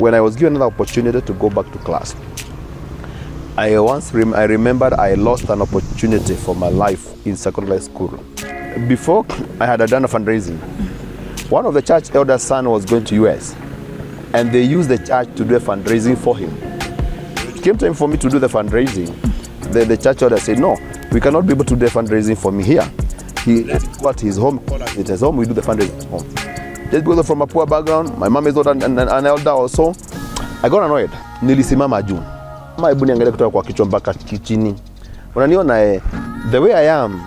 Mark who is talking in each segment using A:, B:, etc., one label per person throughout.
A: when I was given another opportunity to go back to class, I remembered I lost an opportunity for my life in secondary school. Before I had done a fundraising, one of the church elders' son was going to US, and they used the church to do a fundraising for him. It came time for me to do the fundraising. The church elder said, no, we cannot be able to do the fundraising for me here. He got his home, it is home, we do the fundraising at home. Just because from a poor background, my mom is not an elder also. I got annoyed. Nilisimama juu. Hebu niangalie kutoka kwa kichwa mpaka chini. Unaniona the way I am,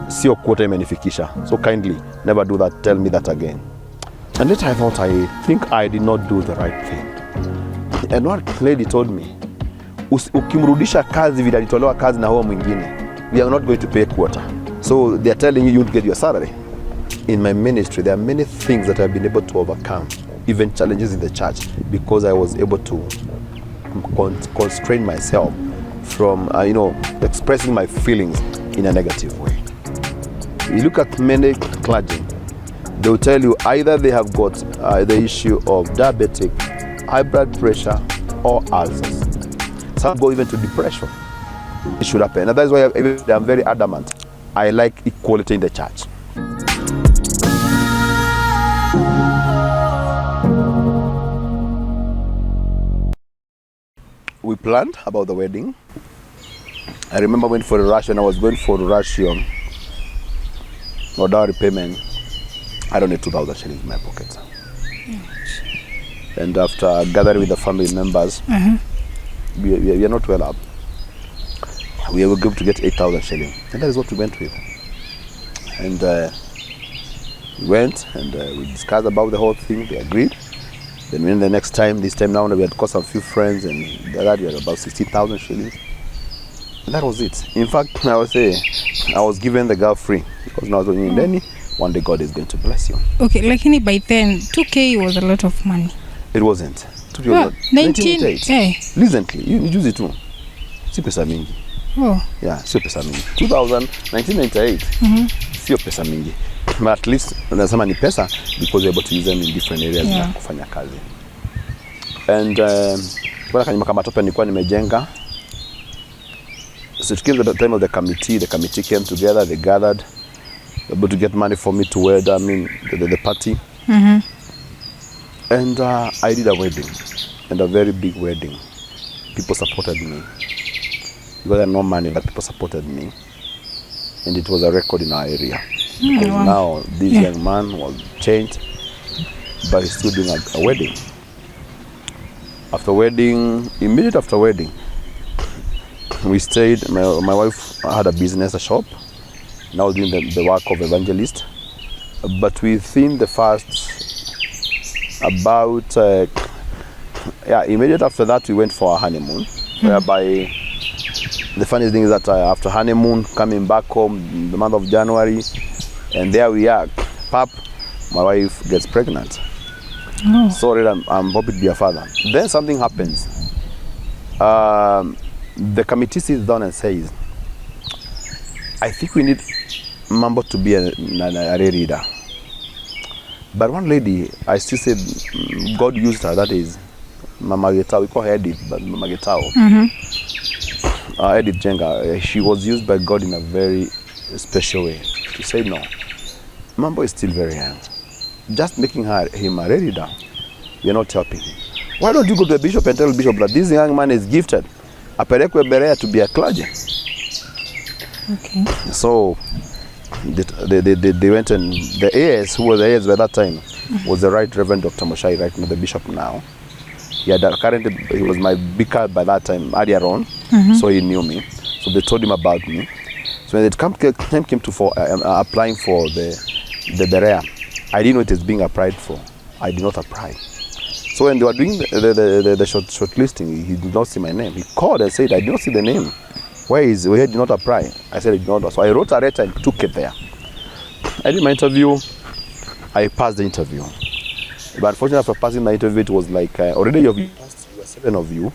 A: sio quota imenifikisha. So kindly never do that, tell me that again. And later I thought, I think I did not do the right thing. And one lady told me, ukimrudisha kazi vile alitolewa kazi na huo mwingine, we are not going to pay quota. So they are telling you you won't get your salary. In my ministry, there are many things that I've been able to overcome, even challenges in the church, because I was able to constrain myself from, expressing my feelings in a negative way. You look at many clergy, they will tell you either they have got the issue of diabetic, high blood pressure, or ulcers. Some go even to depression. It should happen. And that's why I'm very adamant. I like equality in the church. We planned about the wedding. I remember when for a rush, when I was going for a rush or dowry payment, I don't need 2,000 shillings in my pocket. And after gathering with the family members, we are not well up. We were going to get 8,000 shillings. And that is what we went with. And we went and we discussed about the whole thing. We agreed. Then when the next time, this time now, we had got some few friends, and that we had about 16,000 shillings. And that was it. In fact, I would say I was given the girl free because now I was doing any. One day God is going to bless you. Okay, like by then, 2K was a lot of money. It wasn't. 1988. Hey. Recently, you use it too. Si pesa mingi. Oh. Yeah, sio pesa mingi. 1998. Sio pesa mingi. But at least nasema ni pesa because you're able to use them in different areas na kufanya kazi. And kwa kanyuma kama tope nilikuwa nimejenga. So it came the time of the committee came together, they gathered, able to get money for me to wed, the party. And I did a wedding, and a very big wedding. People supported me. Because I had no money, but people supported me. And it was a record in our area. Because now this young man was changed, but he's still doing a wedding. Immediately after wedding, we stayed. My wife had a business, a shop. Now doing the work of evangelist. But within the first immediately after that, we went for a honeymoon, whereby the funny thing is that after honeymoon, coming back home the month of January, and there we are, my wife gets pregnant. Sorry, I'm hoping to be a father. Then something happens. The committee sits down and says, I think we need Mambo to be a reader. But one lady, I still said, God used her, that is Mama Getao. We call her Edith, but Mama Getao. Edith Jenga, she was used by God in a very special way. She said, no, Mambo is still very young. Just making him a reader, you're not helping him. Why don't you go to the bishop and tell the bishop that this young man is gifted, apelekwe Berea to be a clergy? Okay. So they went, and the AS, who was the AS by that time, was the Right Reverend Dr. Moshai, right now the bishop now. He was my vicar by that time, earlier on, so he knew me. So they told him about me. So when the time came to applying for the Berea, I didn't know it was being applied for. I did not apply. So when they were doing the shortlisting, he did not see my name. He called and said, I did not see the name. Where did not apply? I said, I did not. So I wrote a letter and took it there. I did my interview. I passed the interview. But unfortunately, after passing the interview, it was like, already you have 7 of you.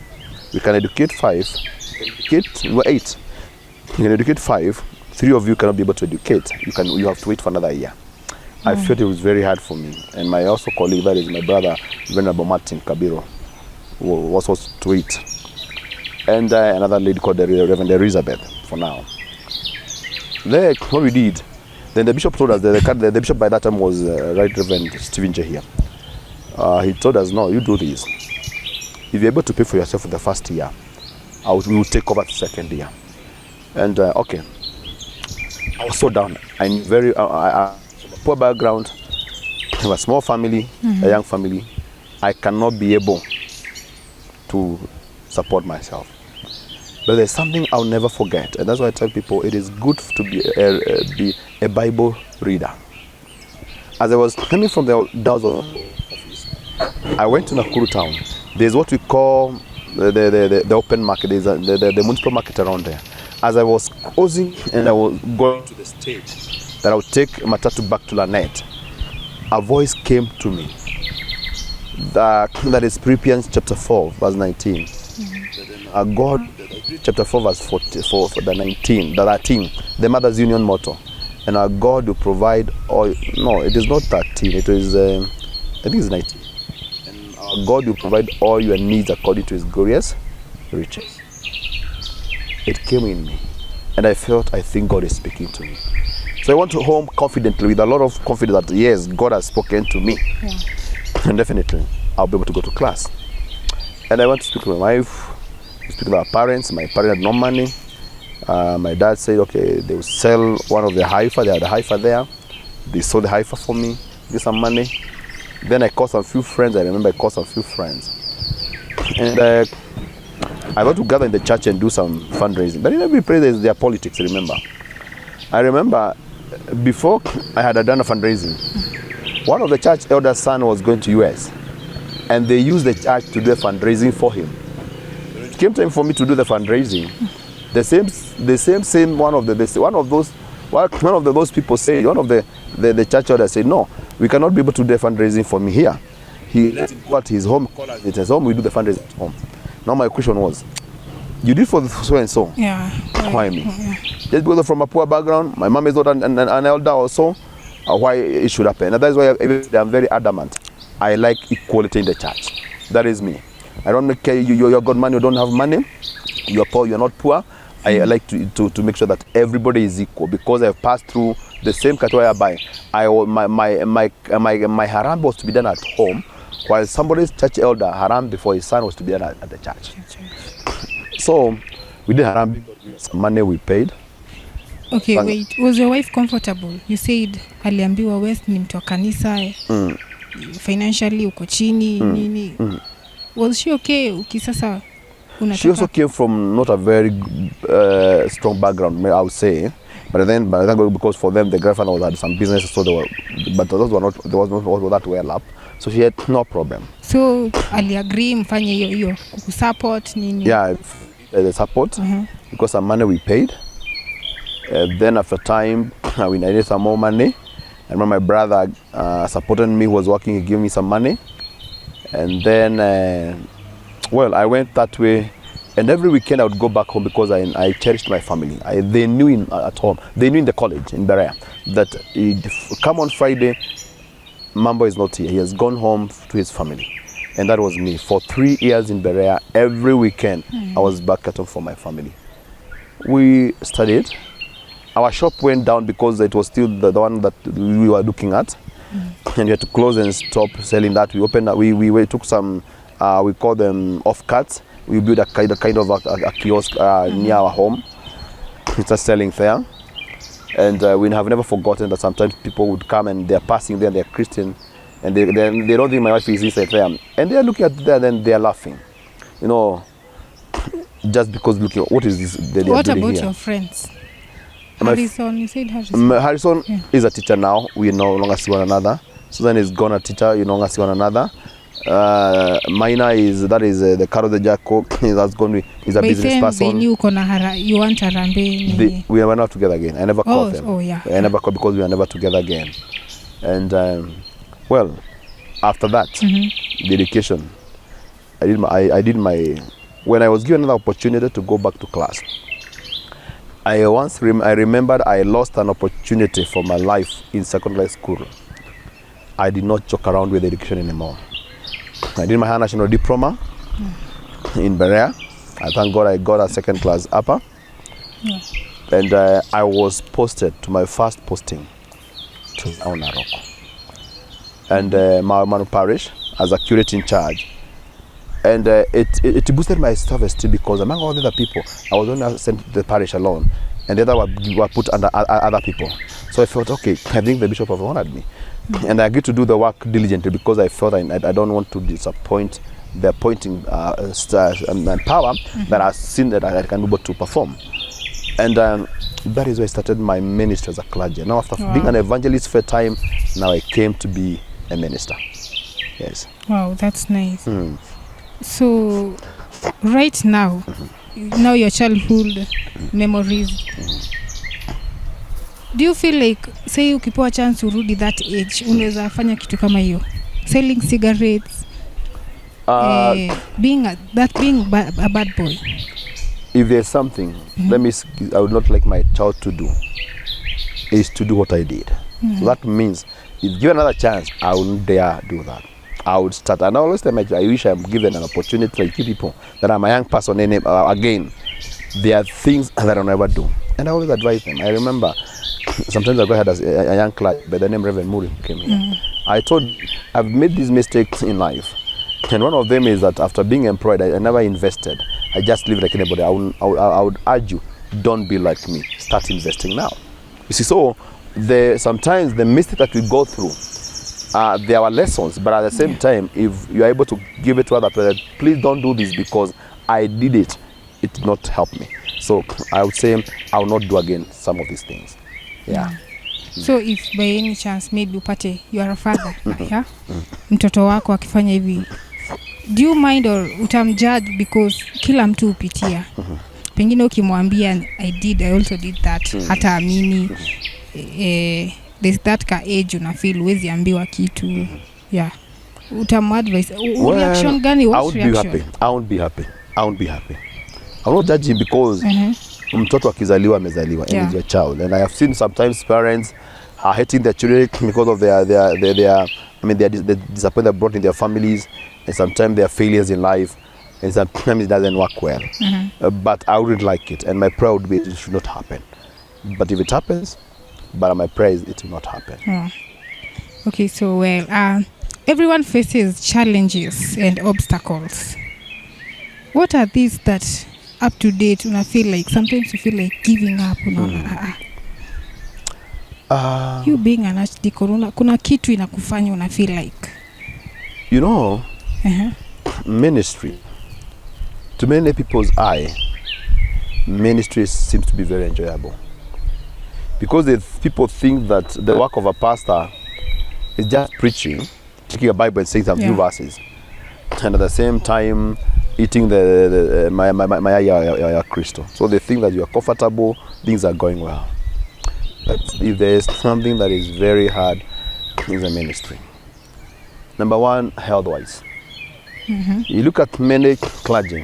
A: We can educate 5. We were 8. You can educate 5. 3 of you cannot be able to educate. You have to wait for another year. I felt it was very hard for me. And my also colleague, that is my brother, Venerable Martin Kabiro, was supposed to eat. And another lady called the Reverend Elizabeth, for now. There, what we did, then the bishop told us, the bishop by that time was Right Reverend Stephen J. here. He told us, no, you do this. If you're able to pay for yourself for the first year, we will take over the second year. And okay, I was so down. I'm very, from a poor background, I have a small family, a young family. I cannot be able to support myself. But there's something I'll never forget, and that's why I tell people it is good to be a Bible reader. As I was coming from the doors of office, I went to Nakuru town. There's what we call the open market. There's the municipal market around there. As I was closing and I was going to the stage that I would take Matatu back to Lanet, a voice came to me. That is Philippians chapter 4, verse 19. God, chapter 4, verse 44, for the 19, the 13, the Mother's Union motto. And our God will provide all, no, it is not 13, it is, I think it's 19. And our God will provide all your needs according to his glorious riches. It came in me, and I think God is speaking to me. So I went home confidently, with a lot of confidence that, yes, God has spoken to me. Yeah. And definitely, I'll be able to go to class. And I went to speak to my wife, to speak to our parents. My parents had no money. My dad said, okay, they will sell one of the heifer. They had a heifer there. They sold the heifer for me, get some money. Then I called some few friends. I remember I called some few friends. And I got to gather in the church and do some fundraising. But in every place, there's their politics, remember. I remember before I had done a fundraising, one of the church elders' son was going to US, and they used the church to do the fundraising for him. It came time for me to do the fundraising. The same one of those people said, one of the church elders said, no, we cannot be able to do the fundraising for me here. He let him go at his home, call us at his home, we do the fundraising at home. Now my question was, you did for so and so. Yeah. Why me? Yeah. Just because I'm from a poor background, my mom is not an elder also. Why it should happen? And that's why I'm very adamant. I like equality in the church. That is me. I don't care you got money, you don't have money. You're poor, you're not poor. I like to make sure that everybody is equal, because I've passed through the same category I buy. My haram was to be done at home, while somebody's church elder haram before his son was to be done at the church. So we did haram, some money we paid.
B: Okay, wait. Was your wife comfortable? You said aliambiwa West ni mtu wa kanisa, financially uko chini, nini. Was she okay? Ukisasa unataka?
A: She also came from not a very strong background, I would say. But then because for them the grandfather had some business, so those were not that well up. So she had no problem.
B: So ali agree mfanye hiyo kusupport nini?
A: Yeah, the support because some money we paid. Then after time, we needed some more money. I remember my brother supported me, was working, he gave me some money. And then, I went that way. And every weekend I would go back home because I cherished my family. They knew at home, they knew in the college in Berea that come on Friday, Mambo is not here. He has gone home to his family. And that was me. For 3 years in Berea, every weekend I was back at home for my family. We studied. Our shop went down because it was still the one that we were looking at, and we had to close and stop selling that. We opened. We took some. We call them off-cuts. We built a kind of a kiosk near our home. We started selling there, and we have never forgotten that sometimes people would come and they're passing there, and they're Christian, and they don't think my wife is inside there, and they're looking at there, then they're laughing, just because looking. What is this?
B: What about your friends? Harrison, you said Harrison.
A: Harrison is a teacher now. We no longer see one another. Susan is gone a teacher. You no longer see one another. Mina is the Carol the Jacko. He's a business person.
B: You want Harambe?
A: We are not together again. I never called them.
B: Oh yeah.
A: I never called because we are never together again. And after that, dedication. I did my. When I was given another opportunity to go back to class, I remembered I lost an opportunity for my life in secondary school. I did not joke around with education anymore. I did my high national diploma in Berea. I thank God I got a second class upper.
B: Yeah.
A: And I was posted to my first posting to Naroko. And Parish as a curate in charge. And it boosted my self-esteem because among all the other people, I was only sent to the parish alone, and the other were put under other people. So I felt, okay, I think the bishop have honored me. And I agreed to do the work diligently because I felt I don't want to disappoint the appointing and power that I've seen that I can be able to perform. And that is where I started my ministry as a clergy. Now after being an evangelist for a time, now I came to be a minister. Yes.
B: Wow, that's nice. So right now, now your childhood memories, do you feel like, say ukipewa chance urudi that age, unaweza fanya kitu kama hiyo? Selling cigarettes, being a bad boy?
A: If there's something, I would not like my child to do, is to do what I did. So that means, if given another chance, I wouldn't dare do that. I would start, and I always tell my child, I wish I'm given an opportunity like you people, that I'm a young person, and again, there are things that I'll never do. And I always advise them. I remember, sometimes I had a young clerk by the name Reverend Muri came here. I told, I've made these mistakes in life. And one of them is that after being employed, I never invested. I just live like anybody. I would urge you, don't be like me. Start investing now. You see, so sometimes the mistake that we go through, there are lessons, but at the same time, if you are able to give it to other people, please don't do this because I did it. It did not help me. So I would say I will not do again some of these things. Yeah.
B: So if by any chance maybe upate you are a father, yeah? Mtoto wako akifanya hivi, do you mind or utamjudge because kila mtu hupitia? Pengine ukimwambia I also did that, hata amini, there's that ka age una feel huwezi ambiwa kitu. Yeah. Utamadvise, reaction gani? What's reaction?
A: I won't be happy. I will not judge him because mtoto akizaliwa amezaliwa, and he's your child. And I have seen sometimes parents are hating their children because of their the disappointment brought in their families, and sometimes their failures in life, and sometimes it doesn't work well. But I wouldn't like it, and my prayer would be it should not happen. But if it happens, but my prayer is it will not happen.
B: Okay, so everyone faces challenges and obstacles. What are these that up to date una feel like sometimes you feel like giving up? You being an archdeacon, kuna kitu inakufanya una feel like,
A: you know, ministry, to many people's eye, ministry seems to be very enjoyable because people think that the work of a pastor is just preaching, taking a Bible and saying some few verses, and at the same time eating the Maya crystal. So they think that you are comfortable, things are going well. But if there is something that is very hard, is a ministry. Number one, health-wise. You look at many clergy,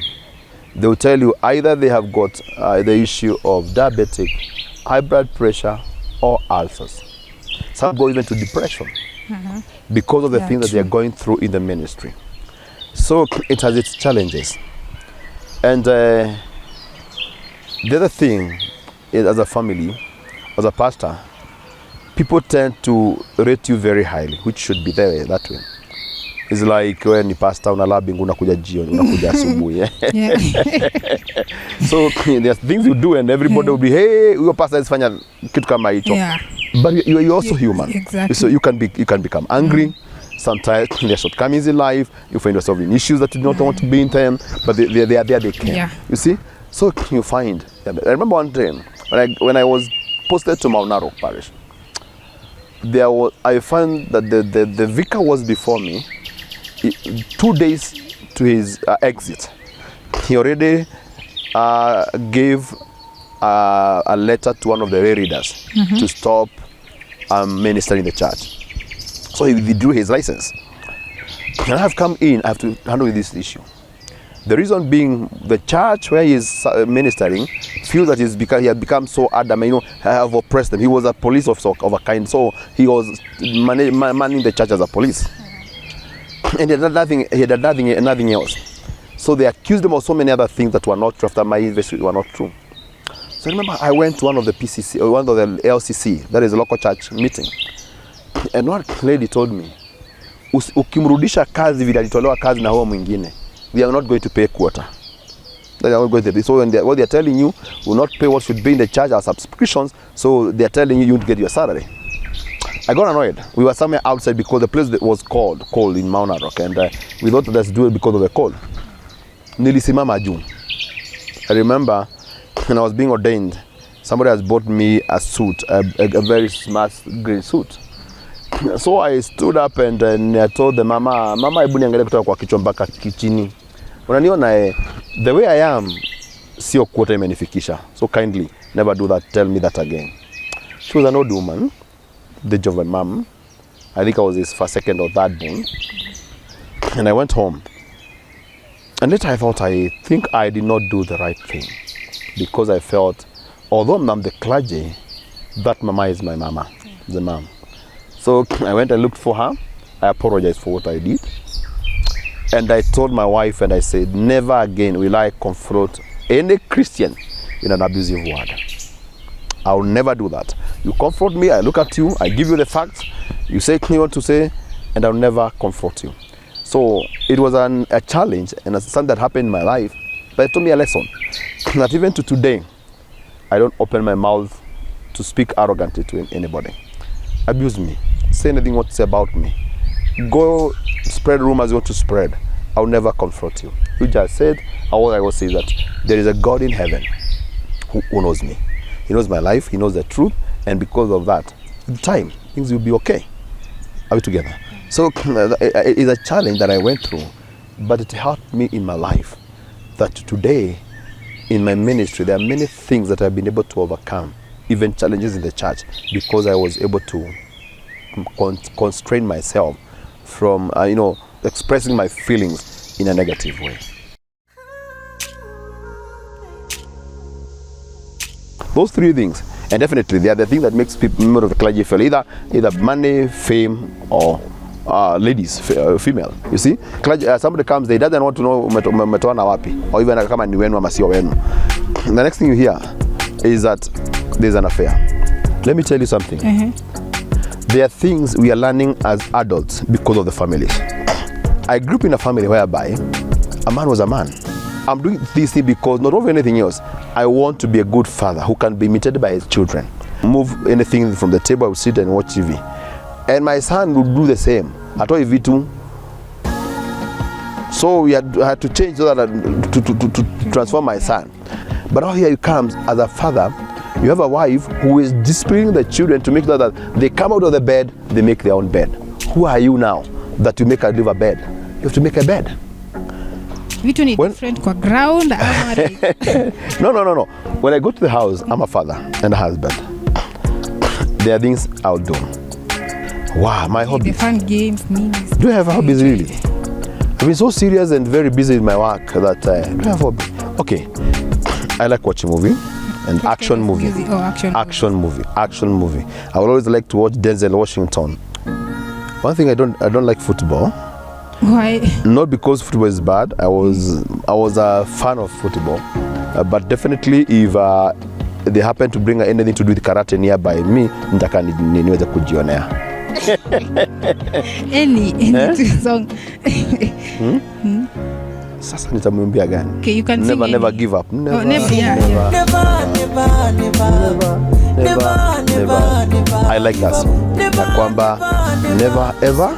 A: they will tell you either they have got the issue of diabetic, high blood pressure, or ulcers. Some go even to depression because of the things that they are going through in the ministry. So it has its challenges. And the other thing is, as a family, as a pastor, people tend to rate you very highly, which should be there that way. It's like when you pastor unalala bingu unakuja jioni, unakuja asubuhi. So there's things you do and everybody will be, hey, your pastor is fanya kitu kama hicho. But you're also human.
B: Exactly.
A: So you can become angry. Sometimes there are shortcomings in life. You find yourself in issues that you don't want to be in them, but they are there, they can. You see? So you find. I remember one time when I was posted to Maunaro Parish, I found that the vicar was before me. 2 days to his exit, he already gave a letter to one of the readers to stop ministering in the church. So he withdrew his license. And I have come in, I have to handle this issue. The reason being, the church where he is ministering feels that he had become so adamant, have oppressed them. He was a police officer of a kind, so he was manning the church as a police. And he had nothing else. So they accused him of so many other things that were not true after my investigation were not true. So I remember I went to one of the PCC, or one of the LCC, that is a local church meeting. And one lady told me, ukimrudisha kazi vile alitolewa kazi na huo mwingine, they are not going to pay quota. They are not going to pay. So what they are telling you, will not pay what should be in the church as subscriptions, so they are telling you won't get your salary. I got annoyed. We were somewhere outside because the place was cold in Mount Narok, and we thought let's do it because of the cold. Nilisimama juu. I remember when I was being ordained, somebody has bought me a suit, a very smart green suit. So I stood up and I told the mama, hebu niangalie kutoka kwa kichwa mpaka kichini. Unaniona the way I am, sio quota imenifikisha. So kindly never do that, tell me that again. She was an old woman, the age of my mom. I think I was his first, second or third born. And I went home. And later I thought, I think I did not do the right thing. Because I felt, although I'm the clergy, that mama is my mama, the mom. So I went and looked for her. I apologized for what I did. And I told my wife, and I said, never again will I confront any Christian in an abusive word. I will never do that. You confront me, I look at you, I give you the facts, you say what you want to say, and I'll never confront you. So it was a challenge and something that happened in my life, but it taught me a lesson. That even to today, I don't open my mouth to speak arrogantly to anybody. Abuse me, say anything you want to say about me. Go spread rumors you want to spread. I'll never confront you. You just said, all I will say is that there is a God in heaven who knows me. He knows my life, he knows the truth, and because of that, with time, things will be okay. Are we together? So it is a challenge that I went through, but it helped me in my life. That today, in my ministry, there are many things that I've been able to overcome, even challenges in the church, because I was able to constrain myself from, expressing my feelings in a negative way. Those three things, and definitely they are the things that makes people, members of the clergy, feel either money, fame, or ladies, female. You see, clergy, somebody comes, they doesn't want to know umetoana wapi, or even kama ni wenu ama sio wenu. The next thing you hear is that there's an affair. Let me tell you something. There are things we are learning as adults because of the families. I grew up in a family whereby a man was a man. I'm doing this thing because not over anything else. I want to be a good father who can be imitated by his children. Move anything from the table, I would sit and watch TV. And my son would do the same. Atoe vitu. So we had to change so that to transform my son. But now here he comes as a father. You have a wife who is disciplining the children to make sure that they come out of the bed, they make their own bed. Who are you now that you make her live a bed? You have to make a bed.
B: Vitu ni different kwa ground.
A: No. When I go to the house, I'm a father and a husband. There are things I'll do. Wow, my hobby.
B: The fun games, memes.
A: Do you have hobbies really? I've been so serious and very busy with my work that do you have hobby? Okay, I like watching movie and action movie. Action movie. I would always like to watch Denzel Washington. One thing I don't like football.
B: Why?
A: Not because football is bad. I was a fan of football, but definitely if they happen to bring anything to do with karate nearby me, nitaka niweze kujionea.
B: Any song.
A: Sasa nitamwimbia gani?
B: Okay, you can
A: never,
B: sing
A: never
B: any.
A: give up. Never,
B: Never.
A: I like that song. Na kwamba never ever.